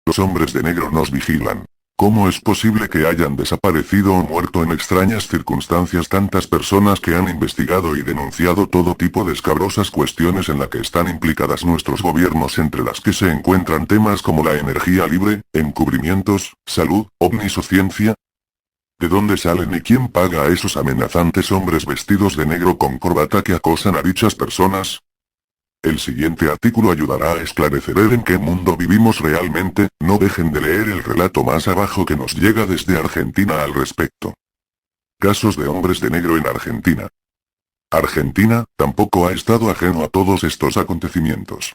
Los hombres de negro nos vigilan. ¿Cómo es posible que hayan desaparecido o muerto en extrañas circunstancias tantas personas que han investigado y denunciado todo tipo de escabrosas cuestiones en las que están implicadas nuestros gobiernos, entre las que se encuentran temas como la energía libre, encubrimientos, salud, ovnis o ciencia? ¿De dónde salen y quién paga a esos amenazantes hombres vestidos de negro con corbata que acosan a dichas personas? El siguiente artículo ayudará a esclarecer en qué mundo vivimos realmente. No dejen de leer el relato más abajo que nos llega desde Argentina al respecto. Casos de hombres de negro en Argentina. Argentina tampoco ha estado ajeno a todos estos acontecimientos.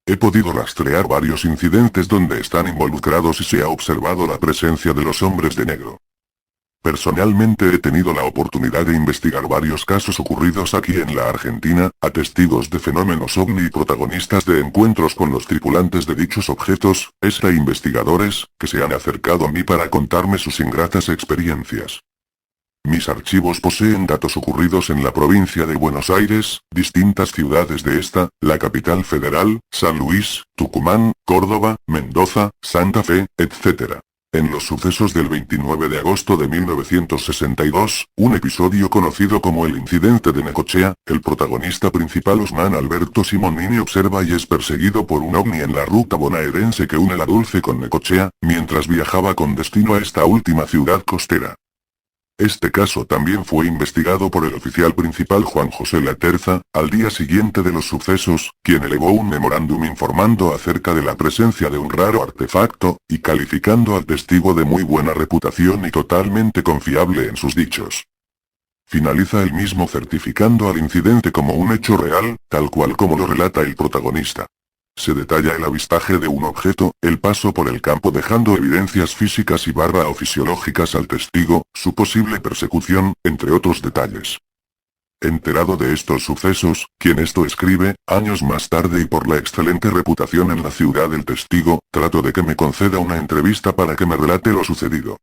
He podido rastrear varios incidentes donde están involucrados y se ha observado la presencia de los hombres de negro. Personalmente he tenido la oportunidad de investigar varios casos ocurridos aquí en la Argentina, a testigos de fenómenos ovni y protagonistas de encuentros con los tripulantes de dichos objetos, investigadores, que se han acercado a mí para contarme sus ingratas experiencias. Mis archivos poseen datos ocurridos en la provincia de Buenos Aires, distintas ciudades de esta, la capital federal, San Luis, Tucumán, Córdoba, Mendoza, Santa Fe, etc. En los sucesos del 29 de agosto de 1962, un episodio conocido como el incidente de Necochea, el protagonista principal Osman Alberto Simonini observa y es perseguido por un ovni en la ruta bonaerense que une La Dulce con Necochea, mientras viajaba con destino a esta última ciudad costera. Este caso también fue investigado por el oficial principal Juan José Laterza, al día siguiente de los sucesos, quien elevó un memorándum informando acerca de la presencia de un raro artefacto, y calificando al testigo de muy buena reputación y totalmente confiable en sus dichos. Finaliza el mismo certificando al incidente como un hecho real, tal cual como lo relata el protagonista. Se detalla el avistaje de un objeto, el paso por el campo dejando evidencias físicas y o fisiológicas al testigo, su posible persecución, entre otros detalles. Enterado de estos sucesos, quien esto escribe, años más tarde y por la excelente reputación en la ciudad del testigo, trato de que me conceda una entrevista para que me relate lo sucedido.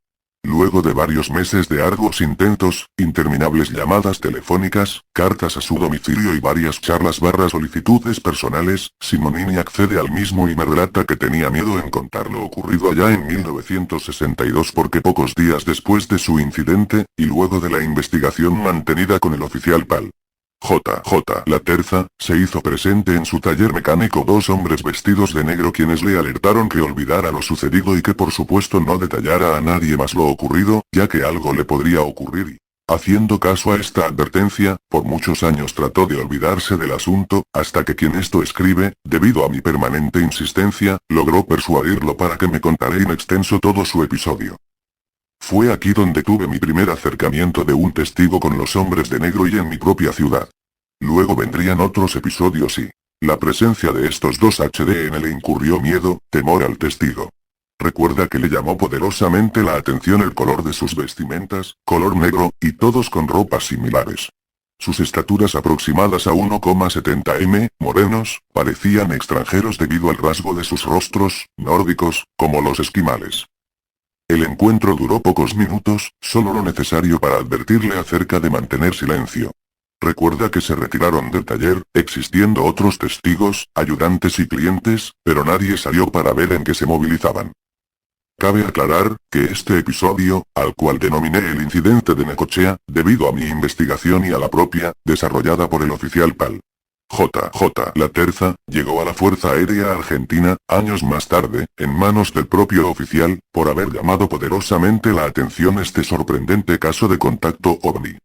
Luego de varios meses de arduos intentos, interminables llamadas telefónicas, cartas a su domicilio y varias charlas solicitudes personales, Simonini accede al mismo y me relata que tenía miedo en contar lo ocurrido allá en 1962 porque pocos días después de su incidente, y luego de la investigación mantenida con el oficial Pal. J. Laterza, se hizo presente en su taller mecánico dos hombres vestidos de negro quienes le alertaron que olvidara lo sucedido y que por supuesto no detallara a nadie más lo ocurrido, ya que algo le podría ocurrir y, haciendo caso a esta advertencia, por muchos años trató de olvidarse del asunto, hasta que quien esto escribe, debido a mi permanente insistencia, logró persuadirlo para que me contara en extenso todo su episodio. Fue aquí donde tuve mi primer acercamiento de un testigo con los hombres de negro y en mi propia ciudad. Luego vendrían otros episodios y la presencia de estos dos HDN le incurrió miedo, temor al testigo. Recuerda que le llamó poderosamente la atención el color de sus vestimentas, color negro, y todos con ropas similares. Sus estaturas aproximadas a 1,70 m, morenos, parecían extranjeros debido al rasgo de sus rostros, nórdicos, como los esquimales. El encuentro duró pocos minutos, solo lo necesario para advertirle acerca de mantener silencio. Recuerda que se retiraron del taller, existiendo otros testigos, ayudantes y clientes, pero nadie salió para ver en qué se movilizaban. Cabe aclarar, que este episodio, al cual denominé el incidente de Necochea, debido a mi investigación y a la propia, desarrollada por el oficial Pal. J. Laterza, llegó a la Fuerza Aérea Argentina, años más tarde, en manos del propio oficial, por haber llamado poderosamente la atención este sorprendente caso de contacto ovni.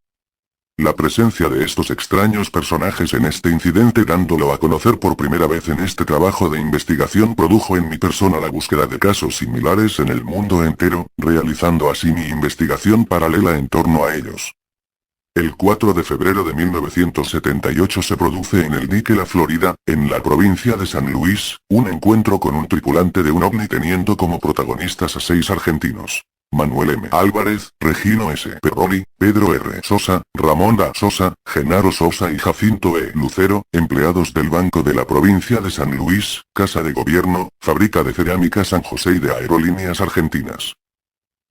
La presencia de estos extraños personajes en este incidente dándolo a conocer por primera vez en este trabajo de investigación produjo en mi persona la búsqueda de casos similares en el mundo entero, realizando así mi investigación paralela en torno a ellos. El 4 de febrero de 1978 se produce en el dique La Florida, en la provincia de San Luis, un encuentro con un tripulante de un ovni teniendo como protagonistas a 6 argentinos. Manuel M. Álvarez, Regino S. Perroni, Pedro R. Sosa, Ramón A. Sosa, Genaro Sosa y Jacinto E. Lucero, empleados del Banco de la Provincia de San Luis, Casa de Gobierno, Fábrica de Cerámica San José y de Aerolíneas Argentinas.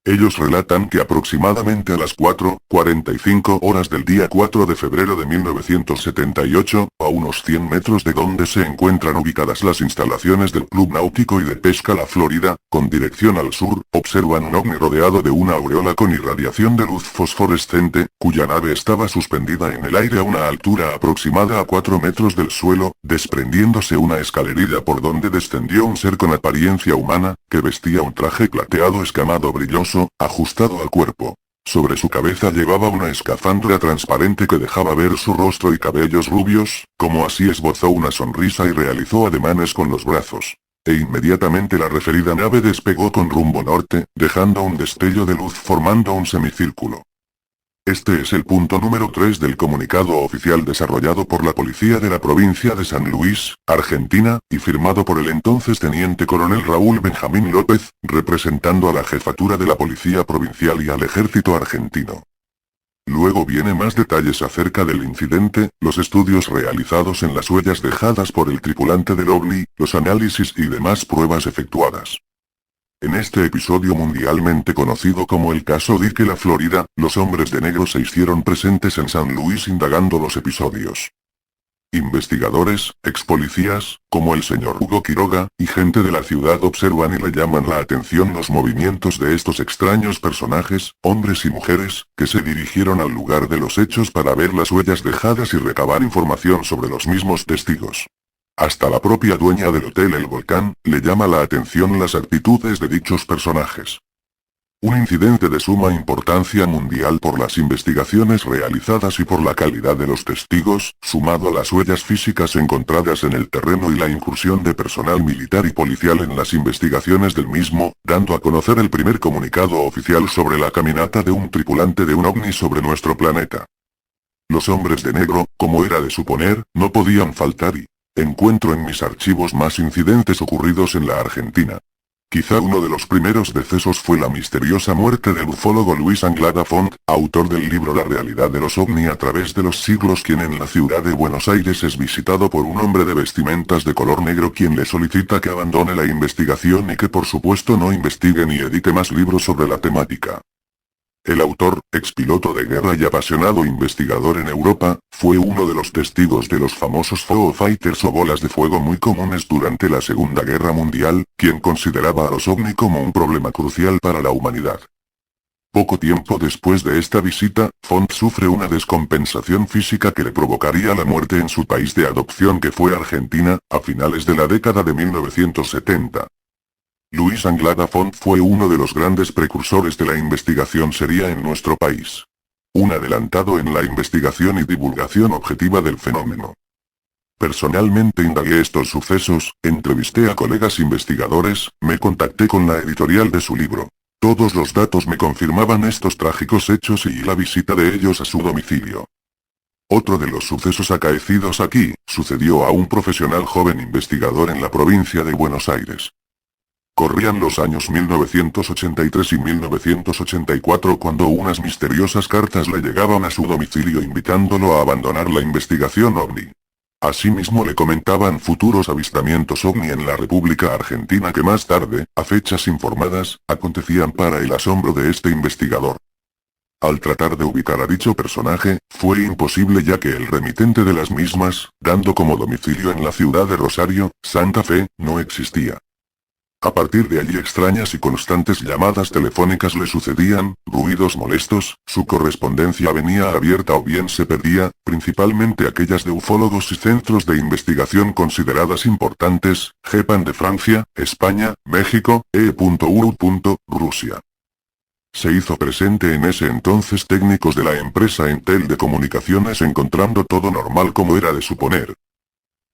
Ellos relatan que aproximadamente a las 4:45 horas del día 4 de febrero de 1978, a unos 100 metros de donde se encuentran ubicadas las instalaciones del Club Náutico y de Pesca La Florida, con dirección al sur, observan un ovni rodeado de una aureola con irradiación de luz fosforescente, cuya nave estaba suspendida en el aire a una altura aproximada a 4 metros del suelo, desprendiéndose una escalerilla por donde descendió un ser con apariencia humana, que vestía un traje plateado escamado brilloso, ajustado al cuerpo. Sobre su cabeza llevaba una escafandra transparente que dejaba ver su rostro y cabellos rubios, como así esbozó una sonrisa y realizó ademanes con los brazos. E inmediatamente la referida nave despegó con rumbo norte, dejando un destello de luz formando un semicírculo. Este es el punto número 3 del comunicado oficial desarrollado por la policía de la provincia de San Luis, Argentina, y firmado por el entonces teniente coronel Raúl Benjamín López, representando a la jefatura de la policía provincial y al ejército argentino. Luego viene más detalles acerca del incidente, los estudios realizados en las huellas dejadas por el tripulante del ovni, los análisis y demás pruebas efectuadas. En este episodio mundialmente conocido como el caso Dique La Florida, los hombres de negro se hicieron presentes en San Luis indagando los episodios. Investigadores, ex policías, como el señor Hugo Quiroga, y gente de la ciudad observan y le llaman la atención los movimientos de estos extraños personajes, hombres y mujeres, que se dirigieron al lugar de los hechos para ver las huellas dejadas y recabar información sobre los mismos testigos. Hasta la propia dueña del hotel El Volcán, le llama la atención las actitudes de dichos personajes. Un incidente de suma importancia mundial por las investigaciones realizadas y por la calidad de los testigos, sumado a las huellas físicas encontradas en el terreno y la incursión de personal militar y policial en las investigaciones del mismo, dando a conocer el primer comunicado oficial sobre la caminata de un tripulante de un ovni sobre nuestro planeta. Los hombres de negro, como era de suponer, no podían faltar y encuentro en mis archivos más incidentes ocurridos en la Argentina. Quizá uno de los primeros decesos fue la misteriosa muerte del ufólogo Luis Anglada Font, autor del libro La realidad de los ovni a través de los siglos, quien en la ciudad de Buenos Aires es visitado por un hombre de vestimentas de color negro quien le solicita que abandone la investigación y que por supuesto no investigue ni edite más libros sobre la temática. El autor, expiloto de guerra y apasionado investigador en Europa, fue uno de los testigos de los famosos Foo Fighters o bolas de fuego muy comunes durante la Segunda Guerra Mundial, quien consideraba a los ovni como un problema crucial para la humanidad. Poco tiempo después de esta visita, Font sufre una descompensación física que le provocaría la muerte en su país de adopción que fue Argentina, a finales de la década de 1970. Luis Anglada Font fue uno de los grandes precursores de la investigación seria en nuestro país. Un adelantado en la investigación y divulgación objetiva del fenómeno. Personalmente indagué estos sucesos, entrevisté a colegas investigadores, me contacté con la editorial de su libro. Todos los datos me confirmaban estos trágicos hechos y la visita de ellos a su domicilio. Otro de los sucesos acaecidos aquí, sucedió a un profesional joven investigador en la provincia de Buenos Aires. Corrían los años 1983 y 1984 cuando unas misteriosas cartas le llegaban a su domicilio invitándolo a abandonar la investigación ovni. Asimismo le comentaban futuros avistamientos ovni en la República Argentina que más tarde, a fechas informadas, acontecían para el asombro de este investigador. Al tratar de ubicar a dicho personaje, fue imposible ya que el remitente de las mismas, dando como domicilio en la ciudad de Rosario, Santa Fe, no existía. A partir de allí extrañas y constantes llamadas telefónicas le sucedían, ruidos molestos, su correspondencia venía abierta o bien se perdía, principalmente aquellas de ufólogos y centros de investigación consideradas importantes, GEPAN de Francia, España, México, Rusia. Se hizo presente en ese entonces técnicos de la empresa Entel de comunicaciones encontrando todo normal como era de suponer.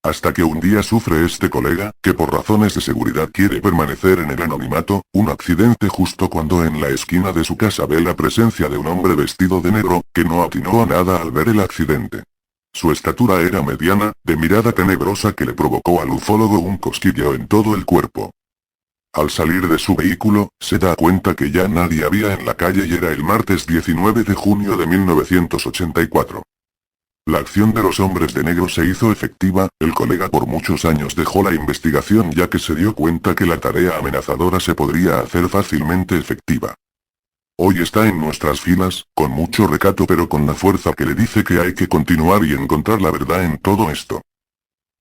Hasta que un día sufre este colega, que por razones de seguridad quiere permanecer en el anonimato, un accidente justo cuando en la esquina de su casa ve la presencia de un hombre vestido de negro, que no atinó a nada al ver el accidente. Su estatura era mediana, de mirada tenebrosa que le provocó al ufólogo un cosquilleo en todo el cuerpo. Al salir de su vehículo, se da cuenta que ya nadie había en la calle y era el martes 19 de junio de 1984. La acción de los hombres de negro se hizo efectiva, el colega por muchos años dejó la investigación ya que se dio cuenta que la tarea amenazadora se podría hacer fácilmente efectiva. Hoy está en nuestras filas, con mucho recato pero con la fuerza que le dice que hay que continuar y encontrar la verdad en todo esto.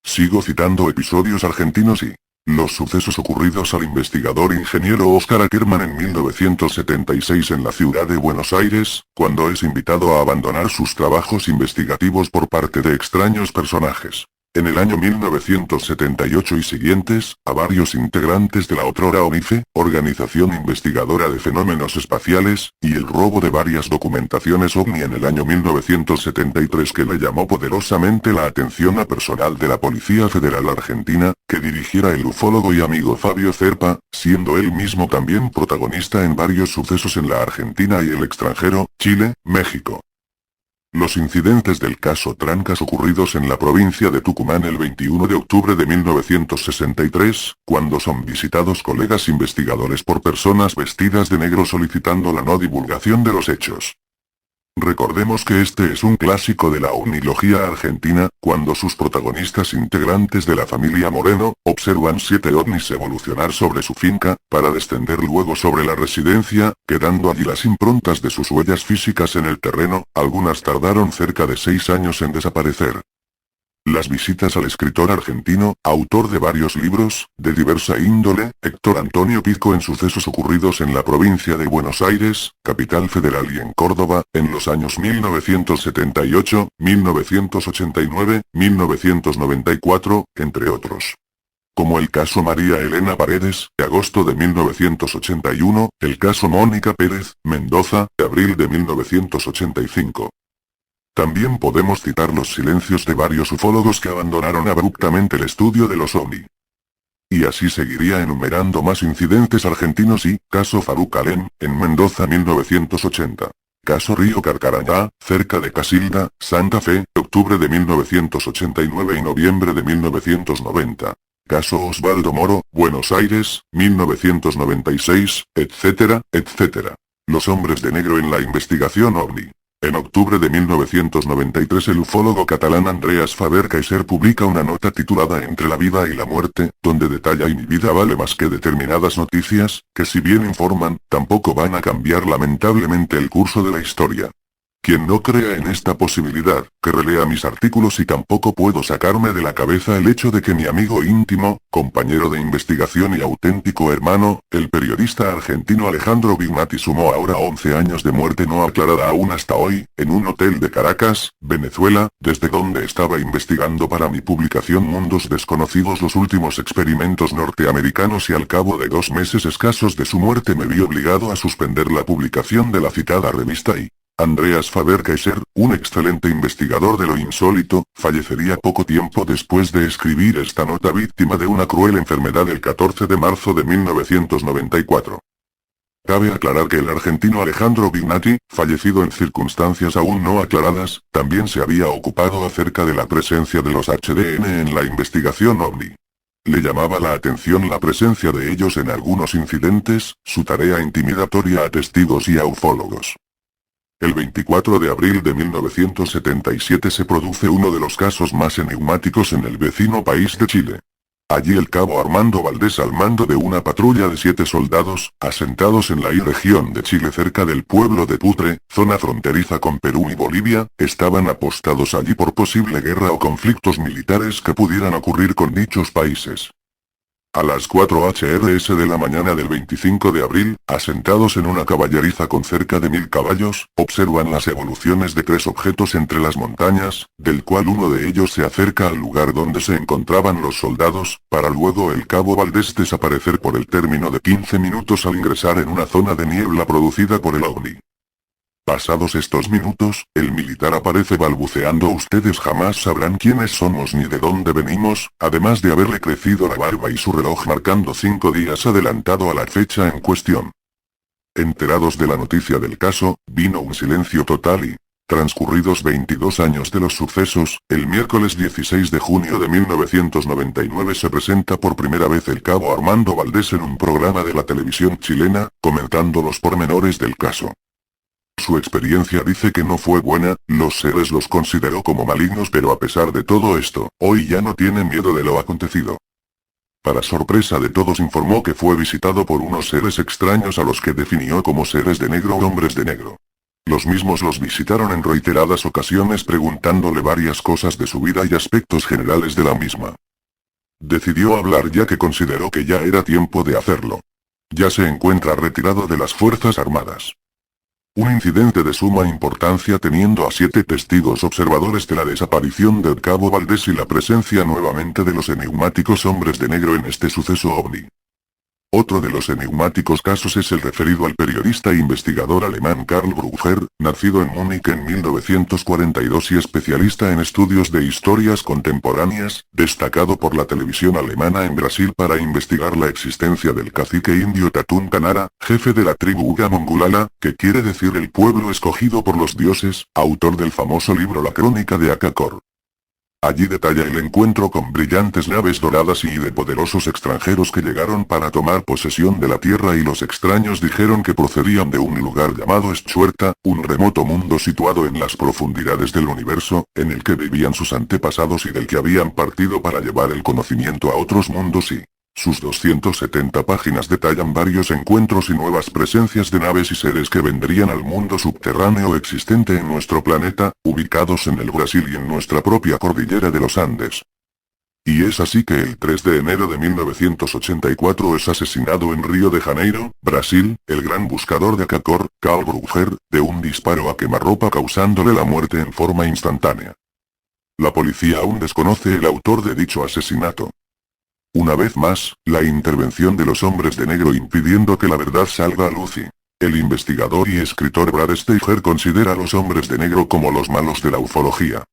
Sigo citando episodios argentinos y los sucesos ocurridos al investigador ingeniero Oscar Ackerman en 1976 en la ciudad de Buenos Aires, cuando es invitado a abandonar sus trabajos investigativos por parte de extraños personajes. En el año 1978 y siguientes, a varios integrantes de la otrora ONIFE, Organización Investigadora de Fenómenos Espaciales, y el robo de varias documentaciones OVNI en el año 1973 que le llamó poderosamente la atención a personal de la Policía Federal Argentina, que dirigiera el ufólogo y amigo Fabio Cerpa, siendo él mismo también protagonista en varios sucesos en la Argentina y el extranjero, Chile, México. Los incidentes del caso Trancas ocurridos en la provincia de Tucumán el 21 de octubre de 1963, cuando son visitados colegas investigadores por personas vestidas de negro solicitando la no divulgación de los hechos. Recordemos que este es un clásico de la ovnilogía argentina, cuando sus protagonistas integrantes de la familia Moreno, observan 7 ovnis evolucionar sobre su finca, para descender luego sobre la residencia, quedando allí las improntas de sus huellas físicas en el terreno, algunas tardaron cerca de 6 años en desaparecer. Las visitas al escritor argentino, autor de varios libros, de diversa índole, Héctor Antonio Pizco en sucesos ocurridos en la provincia de Buenos Aires, capital federal y en Córdoba, en los años 1978, 1989, 1994, entre otros. Como el caso María Elena Paredes, de agosto de 1981, el caso Mónica Pérez, Mendoza, de abril de 1985. También podemos citar los silencios de varios ufólogos que abandonaron abruptamente el estudio de los OVNI. Y así seguiría enumerando más incidentes argentinos y, caso Faruk Alem, en Mendoza 1980. Caso Río Carcarañá, cerca de Casilda, Santa Fe, octubre de 1989 y noviembre de 1990. Caso Osvaldo Moro, Buenos Aires, 1996, etcétera, etcétera. Los hombres de negro en la investigación OVNI. En octubre de 1993 el ufólogo catalán Andreas Faber-Kaiser publica una nota titulada Entre la vida y la muerte, donde detalla y mi vida vale más que determinadas noticias, que si bien informan, tampoco van a cambiar lamentablemente el curso de la historia. Quien no crea en esta posibilidad, que relea mis artículos y tampoco puedo sacarme de la cabeza el hecho de que mi amigo íntimo, compañero de investigación y auténtico hermano, el periodista argentino Alejandro Vignati sumó ahora 11 años de muerte no aclarada aún hasta hoy, en un hotel de Caracas, Venezuela, desde donde estaba investigando para mi publicación Mundos Desconocidos los últimos experimentos norteamericanos y al cabo de 2 meses escasos de su muerte me vi obligado a suspender la publicación de la citada revista y Andreas Faber-Kaiser, un excelente investigador de lo insólito, fallecería poco tiempo después de escribir esta nota víctima de una cruel enfermedad el 14 de marzo de 1994. Cabe aclarar que el argentino Alejandro Vignati, fallecido en circunstancias aún no aclaradas, también se había ocupado acerca de la presencia de los HDN en la investigación OVNI. Le llamaba la atención la presencia de ellos en algunos incidentes, su tarea intimidatoria a testigos y a ufólogos. El 24 de abril de 1977 se produce uno de los casos más enigmáticos en el vecino país de Chile. Allí el cabo Armando Valdés al mando de una patrulla de 7 soldados, asentados en la región de Chile cerca del pueblo de Putre, zona fronteriza con Perú y Bolivia, estaban apostados allí por posible guerra o conflictos militares que pudieran ocurrir con dichos países. A las 4:00 de la mañana del 25 de abril, asentados en una caballeriza con cerca de 1000 caballos, observan las evoluciones de 3 objetos entre las montañas, del cual uno de ellos se acerca al lugar donde se encontraban los soldados, para luego el cabo Valdés desaparecer por el término de 15 minutos al ingresar en una zona de niebla producida por el OVNI. Pasados estos minutos, el militar aparece balbuceando ustedes jamás sabrán quiénes somos ni de dónde venimos, además de haberle crecido la barba y su reloj marcando 5 días adelantado a la fecha en cuestión. Enterados de la noticia del caso, vino un silencio total y, transcurridos 22 años de los sucesos, el miércoles 16 de junio de 1999 se presenta por primera vez el cabo Armando Valdés en un programa de la televisión chilena, comentando los pormenores del caso. Su experiencia dice que no fue buena, los seres los consideró como malignos pero a pesar de todo esto, hoy ya no tiene miedo de lo acontecido. Para sorpresa de todos informó que fue visitado por unos seres extraños a los que definió como seres de negro o hombres de negro. Los mismos los visitaron en reiteradas ocasiones preguntándole varias cosas de su vida y aspectos generales de la misma. Decidió hablar ya que consideró que ya era tiempo de hacerlo. Ya se encuentra retirado de las Fuerzas Armadas. Un incidente de suma importancia teniendo a 7 testigos observadores de la desaparición del cabo Valdés y la presencia nuevamente de los enigmáticos hombres de negro en este suceso ovni. Otro de los enigmáticos casos es el referido al periodista e investigador alemán Karl Brugger, nacido en Múnich en 1942 y especialista en estudios de historias contemporáneas, destacado por la televisión alemana en Brasil para investigar la existencia del cacique indio Tatún Kanara, jefe de la tribu Uga Mongulala, que quiere decir el pueblo escogido por los dioses, autor del famoso libro La Crónica de Akakor. Allí detalla el encuentro con brillantes naves doradas y de poderosos extranjeros que llegaron para tomar posesión de la tierra y los extraños dijeron que procedían de un lugar llamado Eschuerta, un remoto mundo situado en las profundidades del universo, en el que vivían sus antepasados y del que habían partido para llevar el conocimiento a otros mundos y... Sus 270 páginas detallan varios encuentros y nuevas presencias de naves y seres que vendrían al mundo subterráneo existente en nuestro planeta, ubicados en el Brasil y en nuestra propia cordillera de los Andes. Y es así que el 3 de enero de 1984 es asesinado en Río de Janeiro, Brasil, el gran buscador de Akakor, Karl Brugger, de un disparo a quemarropa causándole la muerte en forma instantánea. La policía aún desconoce el autor de dicho asesinato. Una vez más, la intervención de los hombres de negro impidiendo que la verdad salga a luz y... El investigador y escritor Brad Steiger considera a los hombres de negro como los malos de la ufología.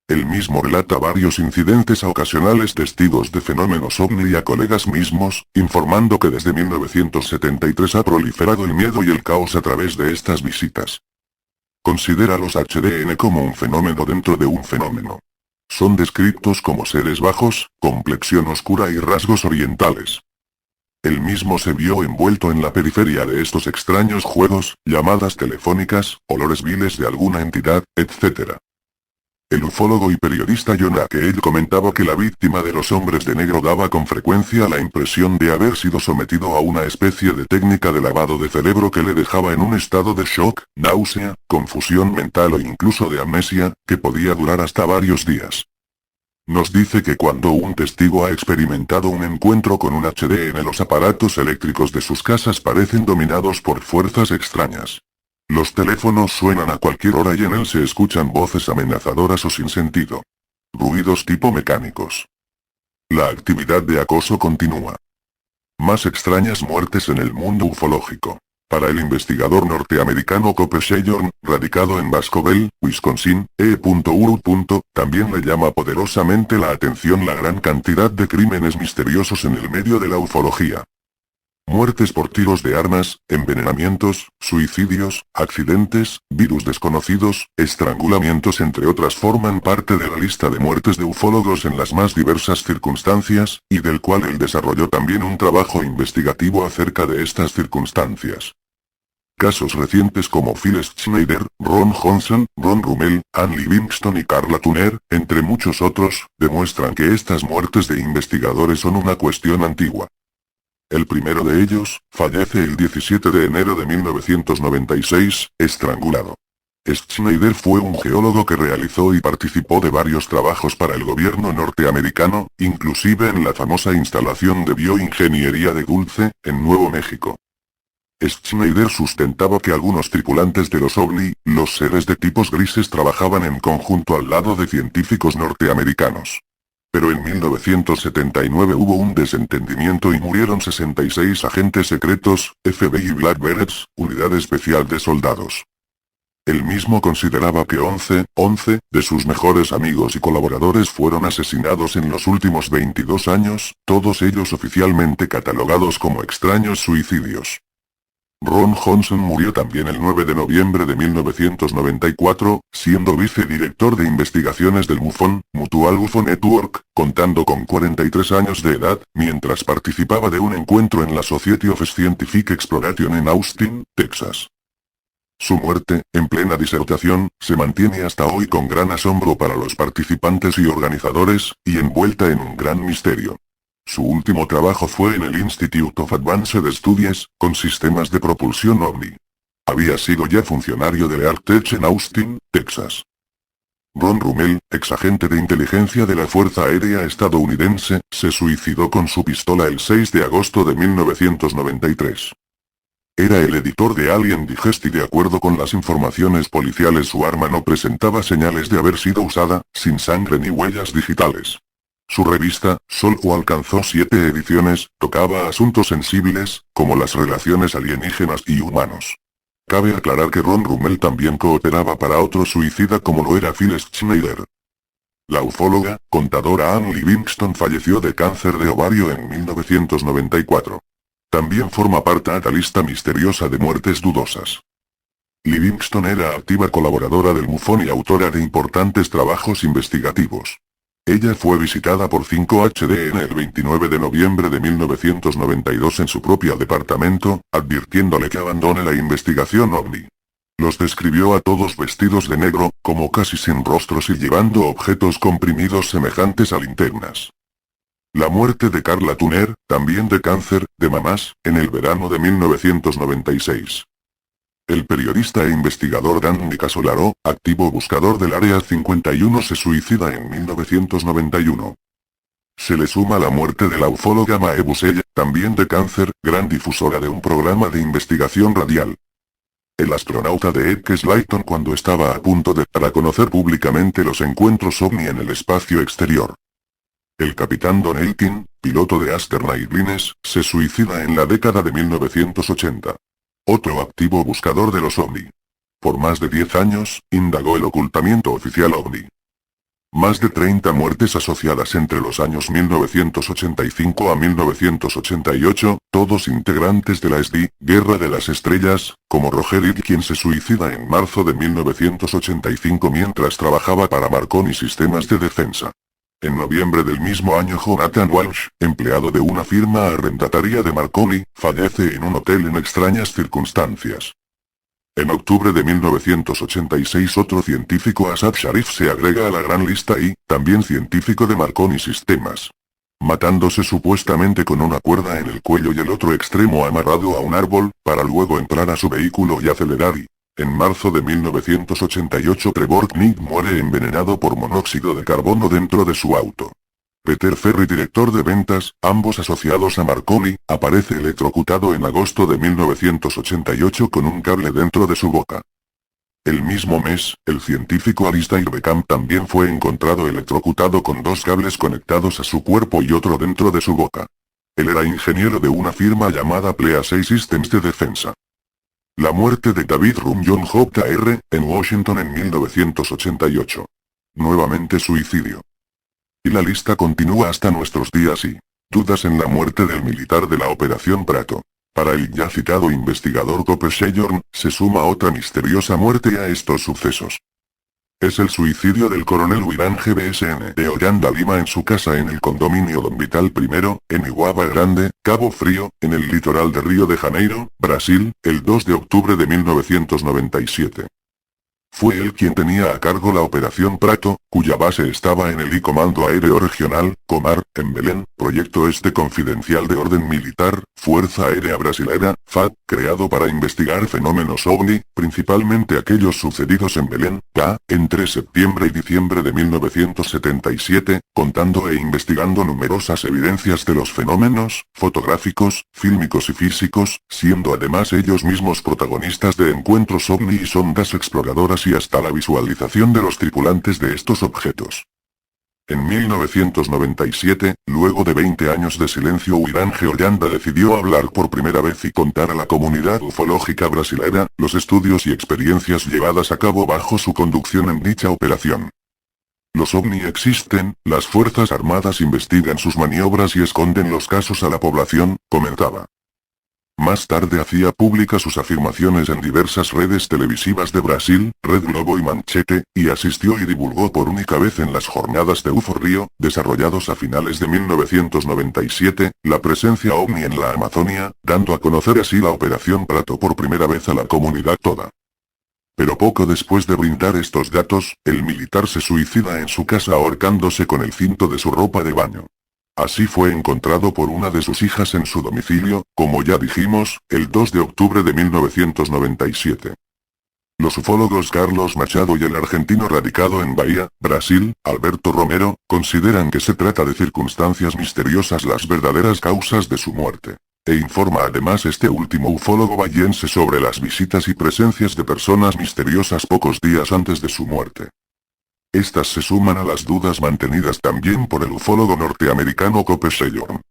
Él mismo relata varios incidentes a ocasionales testigos de fenómenos ovni y a colegas mismos, informando que desde 1973 ha proliferado el miedo y el caos a través de estas visitas. Considera a los HDN como un fenómeno dentro de un fenómeno. Son descritos como seres bajos, complexión oscura y rasgos orientales. Él mismo se vio envuelto en la periferia de estos extraños juegos, llamadas telefónicas, olores viles de alguna entidad, etc. El ufólogo y periodista John Cale comentaba que la víctima de los hombres de negro daba con frecuencia la impresión de haber sido sometido a una especie de técnica de lavado de cerebro que le dejaba en un estado de shock, náusea, confusión mental o incluso de amnesia, que podía durar hasta varios días. Nos dice que cuando un testigo ha experimentado un encuentro con un HDN, los aparatos eléctricos de sus casas parecen dominados por fuerzas extrañas. Los teléfonos suenan a cualquier hora y en él se escuchan voces amenazadoras o sin sentido. Ruidos tipo mecánicos. La actividad de acoso continúa. Más extrañas muertes en el mundo ufológico. Para el investigador norteamericano Cope Shellorn, radicado en Bascoville, Wisconsin, también le llama poderosamente la atención la gran cantidad de crímenes misteriosos en el medio de la ufología. Muertes por tiros de armas, envenenamientos, suicidios, accidentes, virus desconocidos, estrangulamientos entre otras forman parte de la lista de muertes de ufólogos en las más diversas circunstancias, y del cual él desarrolló también un trabajo investigativo acerca de estas circunstancias. Casos recientes como Phil Schneider, Ron Johnson, Ron Rummel, Ann Livingston y Carla Tuner, entre muchos otros, demuestran que estas muertes de investigadores son una cuestión antigua. El primero de ellos, fallece el 17 de enero de 1996, estrangulado. Schneider fue un geólogo que realizó y participó de varios trabajos para el gobierno norteamericano, inclusive en la famosa instalación de bioingeniería de Dulce, en Nuevo México. Schneider sustentaba que algunos tripulantes de los OVNI, los seres de tipos grises, trabajaban en conjunto al lado de científicos norteamericanos. Pero en 1979 hubo un desentendimiento y murieron 66 agentes secretos, FBI y Black Berets, unidad especial de soldados. Él mismo consideraba que 11 de sus mejores amigos y colaboradores fueron asesinados en los últimos 22 años, todos ellos oficialmente catalogados como extraños suicidios. Ron Johnson murió también el 9 de noviembre de 1994, siendo vicedirector de investigaciones del MUFON, Mutual UFO Network, contando con 43 años de edad, mientras participaba de un encuentro en la Society of Scientific Exploration en Austin, Texas. Su muerte, en plena disertación, se mantiene hasta hoy con gran asombro para los participantes y organizadores, y envuelta en un gran misterio. Su último trabajo fue en el Institute of Advanced Studies, con sistemas de propulsión OVNI. Había sido ya funcionario de Leartech en Austin, Texas. Ron Rummel, exagente de inteligencia de la Fuerza Aérea estadounidense, se suicidó con su pistola el 6 de agosto de 1993. Era el editor de Alien Digest y de acuerdo con las informaciones policiales su arma no presentaba señales de haber sido usada, sin sangre ni huellas digitales. Su revista, solo alcanzó 7 ediciones, tocaba asuntos sensibles, como las relaciones alienígenas y humanos. Cabe aclarar que Ron Rummel también cooperaba para otro suicida como lo era Phil Schneider. La ufóloga, contadora Ann Livingston falleció de cáncer de ovario en 1994. También forma parte de la lista misteriosa de muertes dudosas. Livingston era activa colaboradora del MUFON y autora de importantes trabajos investigativos. Ella fue visitada por 5HD el 29 de noviembre de 1992 en su propio departamento, advirtiéndole que abandone la investigación OVNI. Los describió a todos vestidos de negro, como casi sin rostros y llevando objetos comprimidos semejantes a linternas. La muerte de Carla Tuner, también de cáncer de mamas, en el verano de 1996. El periodista e investigador Dan Nicasolaro, activo buscador del Área 51, se suicida en 1991. Se le suma la muerte de la ufóloga Mae Busella, también de cáncer, gran difusora de un programa de investigación radial. El astronauta de Ed Slayton cuando estaba a punto de dar a conocer públicamente los encuentros OVNI en el espacio exterior. El capitán Don Aiken, piloto de Aster Nightlines, se suicida en la década de 1980. Otro activo buscador de los OVNI. Por más de 10 años, indagó el ocultamiento oficial OVNI. Más de 30 muertes asociadas entre los años 1985 a 1988, todos integrantes de la SD, Guerra de las Estrellas, como Roger Ide quien se suicida en marzo de 1985 mientras trabajaba para Marconi Sistemas de Defensa. En noviembre del mismo año Jonathan Walsh, empleado de una firma arrendataria de Marconi, fallece en un hotel en extrañas circunstancias. En octubre de 1986 otro científico Asad Sharif se agrega a la gran lista y, también científico de Marconi Sistemas. Matándose supuestamente con una cuerda en el cuello y el otro extremo amarrado a un árbol, para luego entrar a su vehículo y acelerar y, en marzo de 1988 Trevor Knight muere envenenado por monóxido de carbono dentro de su auto. Peter Ferry, director de ventas, ambos asociados a Marconi, aparece electrocutado en agosto de 1988 con un cable dentro de su boca. El mismo mes, el científico Alistair Beckham también fue encontrado electrocutado con 2 cables conectados a su cuerpo y otro dentro de su boca. Él era ingeniero de una firma llamada Plea-6 Systems de defensa. La muerte de David Rumjon Jr. en Washington en 1988. Nuevamente suicidio. Y la lista continúa hasta nuestros días y dudas en la muerte del militar de la Operación Prato. Para el ya citado investigador Cooper Shejorn, se suma otra misteriosa muerte a estos sucesos. Es el suicidio del coronel Wiran GBSN de Ollanta Lima en su casa en el condominio Don Vital I, en Iguaba Grande, Cabo Frío, en el litoral de Río de Janeiro, Brasil, el 2 de octubre de 1997. Fue él quien tenía a cargo la Operación Prato, cuya base estaba en el I Comando Aéreo Regional, Comar, en Belén, proyecto confidencial de orden militar, Fuerza Aérea Brasilera, FAB, creado para investigar fenómenos OVNI, principalmente aquellos sucedidos en Belén, entre septiembre y diciembre de 1977, contando e investigando numerosas evidencias de los fenómenos, fotográficos, fílmicos y físicos, siendo además ellos mismos protagonistas de encuentros OVNI y sondas exploradoras y hasta la visualización de los tripulantes de estos objetos. En 1997, luego de 20 años de silencio, Wiran G. Ollanta decidió hablar por primera vez y contar a la comunidad ufológica brasilera, los estudios y experiencias llevadas a cabo bajo su conducción en dicha operación. Los OVNI existen, las Fuerzas Armadas investigan sus maniobras y esconden los casos a la población, comentaba. Más tarde hacía públicas sus afirmaciones en diversas redes televisivas de Brasil, Red Globo y Manchete, y asistió y divulgó por única vez en las jornadas de UFO Río, desarrollados a finales de 1997, la presencia OVNI en la Amazonia, dando a conocer así la Operación Prato por primera vez a la comunidad toda. Pero poco después de brindar estos datos, el militar se suicida en su casa ahorcándose con el cinto de su ropa de baño. Así fue encontrado por una de sus hijas en su domicilio, como ya dijimos, el 2 de octubre de 1997. Los ufólogos Carlos Machado y el argentino radicado en Bahía, Brasil, Alberto Romero, consideran que se trata de circunstancias misteriosas las verdaderas causas de su muerte. E informa además este último ufólogo bahiense sobre las visitas y presencias de personas misteriosas pocos días antes de su muerte. Estas se suman a las dudas mantenidas también por el ufólogo norteamericano Cope Shellorn.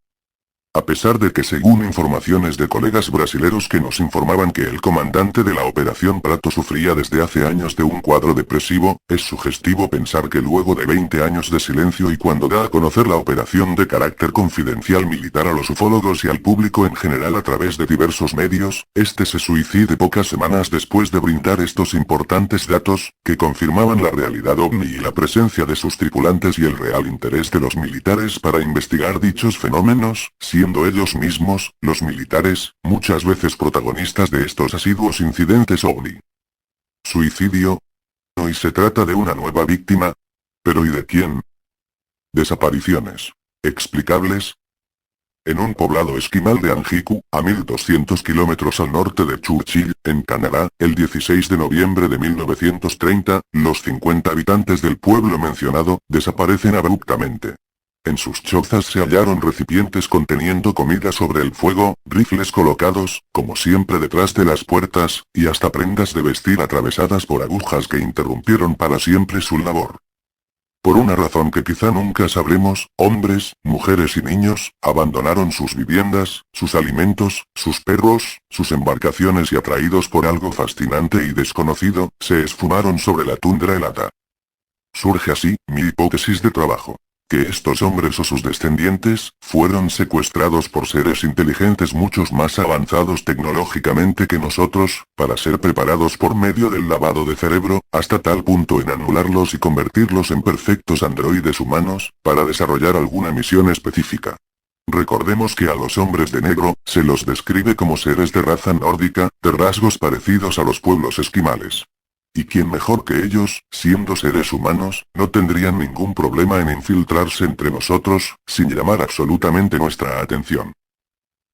A pesar de que según informaciones de colegas brasileros que nos informaban que el comandante de la Operación Prato sufría desde hace años de un cuadro depresivo, es sugestivo pensar que luego de 20 años de silencio y cuando da a conocer la operación de carácter confidencial militar a los ufólogos y al público en general a través de diversos medios, este se suicide pocas semanas después de brindar estos importantes datos, que confirmaban la realidad ovni y la presencia de sus tripulantes y el real interés de los militares para investigar dichos fenómenos, siendo ellos mismos, los militares, muchas veces protagonistas de estos asiduos incidentes ovni. Suicidio. Hoy se trata de una nueva víctima. ¿Pero y de quién? Desapariciones. ¿Explicables? En un poblado esquimal de Anjiku, a 1200 kilómetros al norte de Churchill, en Canadá, el 16 de noviembre de 1930, los 50 habitantes del pueblo mencionado, desaparecen abruptamente. En sus chozas se hallaron recipientes conteniendo comida sobre el fuego, rifles colocados, como siempre detrás de las puertas, y hasta prendas de vestir atravesadas por agujas que interrumpieron para siempre su labor. Por una razón que quizá nunca sabremos, hombres, mujeres y niños, abandonaron sus viviendas, sus alimentos, sus perros, sus embarcaciones y atraídos por algo fascinante y desconocido, se esfumaron sobre la tundra helada. Surge así, mi hipótesis de trabajo. Que estos hombres o sus descendientes, fueron secuestrados por seres inteligentes muchos más avanzados tecnológicamente que nosotros, para ser preparados por medio del lavado de cerebro, hasta tal punto en anularlos y convertirlos en perfectos androides humanos, para desarrollar alguna misión específica. Recordemos que a los hombres de negro, se los describe como seres de raza nórdica, de rasgos parecidos a los pueblos esquimales. Y quién mejor que ellos, siendo seres humanos, no tendrían ningún problema en infiltrarse entre nosotros, sin llamar absolutamente nuestra atención.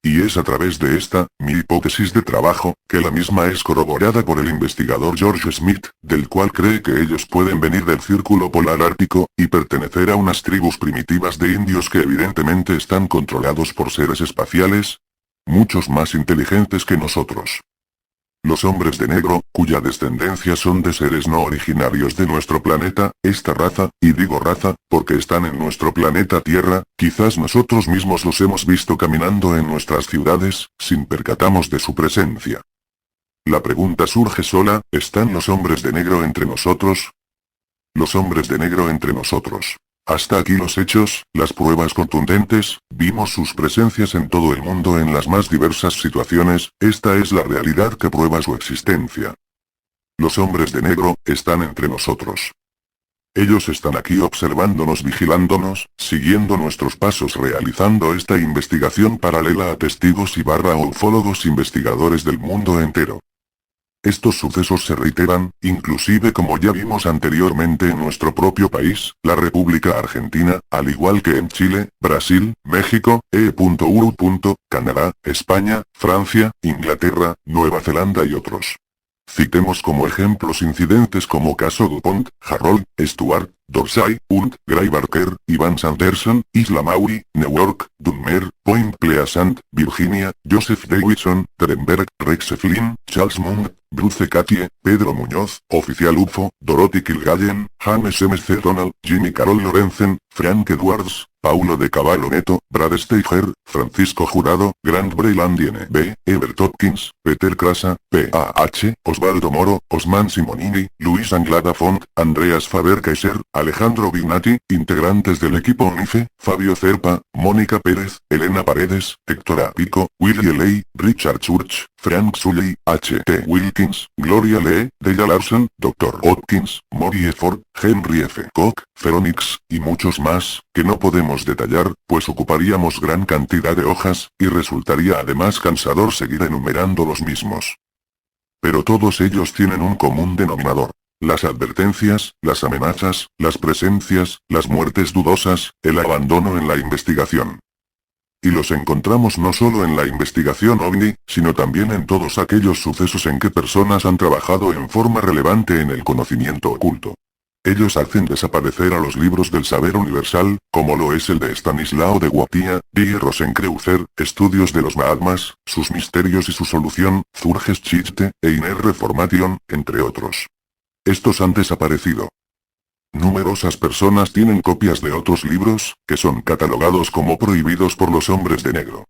Y es a través de esta, mi hipótesis de trabajo, que la misma es corroborada por el investigador George Smith, del cual cree que ellos pueden venir del círculo polar ártico, y pertenecer a unas tribus primitivas de indios que evidentemente están controlados por seres espaciales, muchos más inteligentes que nosotros. Los hombres de negro, cuya descendencia son de seres no originarios de nuestro planeta, esta raza, y digo raza, porque están en nuestro planeta Tierra, quizás nosotros mismos los hemos visto caminando en nuestras ciudades, sin percatamos de su presencia. La pregunta surge sola, ¿están los hombres de negro entre nosotros? Los hombres de negro entre nosotros. Hasta aquí los hechos, las pruebas contundentes, vimos sus presencias en todo el mundo en las más diversas situaciones, esta es la realidad que prueba su existencia. Los hombres de negro, están entre nosotros. Ellos están aquí observándonos, vigilándonos, siguiendo nuestros pasos, realizando esta investigación paralela a testigos y ufólogos investigadores del mundo entero. Estos sucesos se reiteran, inclusive como ya vimos anteriormente en nuestro propio país, la República Argentina, al igual que en Chile, Brasil, México, Canadá, España, Francia, Inglaterra, Nueva Zelanda y otros. Citemos como ejemplos incidentes como caso DuPont, Harold, Stuart, Dorsey, Hunt, Gray Barker, Ivan Sanderson, Isla Maury, Newark, Dunmer, Point Pleasant, Virginia, Joseph Davidson, Terenberg, Rex Flynn, Charles Mund, Bruce Katie, Pedro Muñoz, Oficial UFO, Dorothy Kilgallen, James M.C. Donald, Jimmy Carol Lorenzen, Frank Edwards, Paulo de Cavallo Neto, Brad Steiger, Francisco Jurado, Grant Breland N.B., Ebert Hopkins, Peter Krasa, P.A.H., Osvaldo Moro, Osman Simonini, Luis Anglada Font, Andreas Faber-Kaiser, Alejandro Vignati, integrantes del equipo ONIFE, Fabio Cerpa, Mónica Pérez, Elena Paredes, Héctor Apico, Willie Ley, Richard Church, Frank Sully, H.T. Wilkins, Gloria Lee, Della Larson, Dr. Hopkins, Maury Ford, Henry F. Koch, Pheronix, y muchos más, que no podemos detallar, pues ocuparíamos gran cantidad de hojas, y resultaría además cansador seguir enumerando los mismos. Pero todos ellos tienen un común denominador. Las advertencias, las amenazas, las presencias, las muertes dudosas, el abandono en la investigación. Y los encontramos no solo en la investigación OVNI, sino también en todos aquellos sucesos en que personas han trabajado en forma relevante en el conocimiento oculto. Ellos hacen desaparecer a los libros del saber universal, como lo es el de Stanislao de Guatía, D. Rosenkreutzer, Estudios de los Mahatmas, sus misterios y su solución, Zurgeschichte, e Inner Reformation, entre otros. Estos han desaparecido. Numerosas personas tienen copias de otros libros, que son catalogados como prohibidos por los hombres de negro.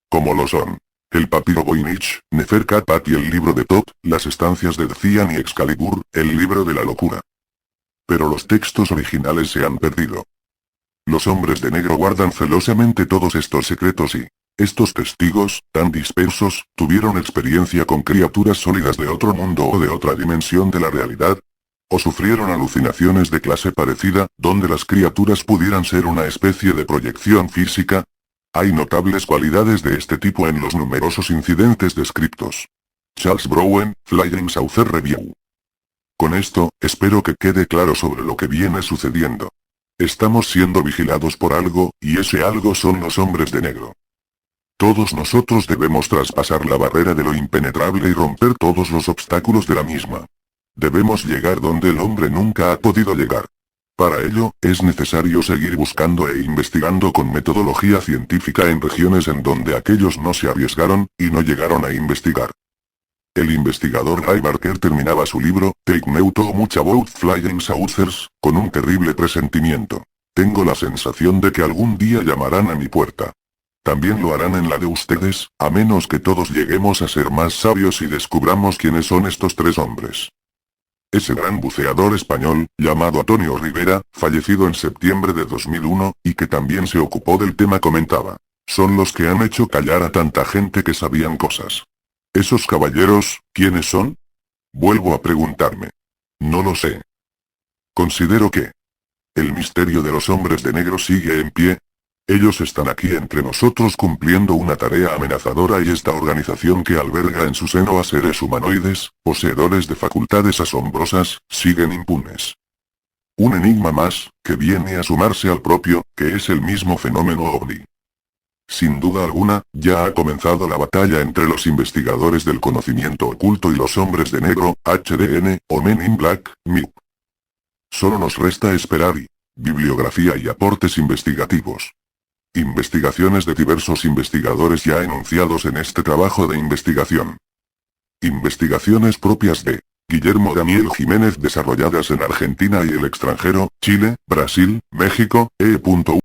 Como lo son el papiro Voynich, Neferkatpat y el libro de Thoth, las estancias de Cian y Excalibur, el libro de la locura. Pero los textos originales se han perdido. Los hombres de negro guardan celosamente todos estos secretos y estos testigos, tan dispersos, tuvieron experiencia con criaturas sólidas de otro mundo o de otra dimensión de la realidad, o sufrieron alucinaciones de clase parecida, donde las criaturas pudieran ser una especie de proyección física. Hay notables cualidades de este tipo en los numerosos incidentes descriptos. Charles Browen, Flying Saucer Review. Con esto, espero que quede claro sobre lo que viene sucediendo. Estamos siendo vigilados por algo, y ese algo son los hombres de negro. Todos nosotros debemos traspasar la barrera de lo impenetrable y romper todos los obstáculos de la misma. Debemos llegar donde el hombre nunca ha podido llegar. Para ello, es necesario seguir buscando e investigando con metodología científica en regiones en donde aquellos no se arriesgaron, y no llegaron a investigar. El investigador Ray Barker terminaba su libro, Take Note Much About Flying Saucers, con un terrible presentimiento. Tengo la sensación de que algún día llamarán a mi puerta. También lo harán en la de ustedes, a menos que todos lleguemos a ser más sabios y descubramos quiénes son estos tres hombres. Ese gran buceador español, llamado Antonio Rivera, fallecido en septiembre de 2001, y que también se ocupó del tema comentaba. Son los que han hecho callar a tanta gente que sabían cosas. ¿Esos caballeros, quiénes son? Vuelvo a preguntarme. No lo sé. Considero que el misterio de los hombres de negro sigue en pie. Ellos están aquí entre nosotros cumpliendo una tarea amenazadora y esta organización que alberga en su seno a seres humanoides, poseedores de facultades asombrosas, siguen impunes. Un enigma más, que viene a sumarse al propio, que es el mismo fenómeno OVNI. Sin duda alguna, ya ha comenzado la batalla entre los investigadores del conocimiento oculto y los hombres de negro, HDN, o Men in Black, MIB. Solo nos resta esperar y bibliografía y aportes investigativos. Investigaciones de diversos investigadores ya enunciados en este trabajo de investigación. Investigaciones propias de Guillermo Daniel Jiménez desarrolladas en Argentina y el extranjero, Chile, Brasil, México, E.U.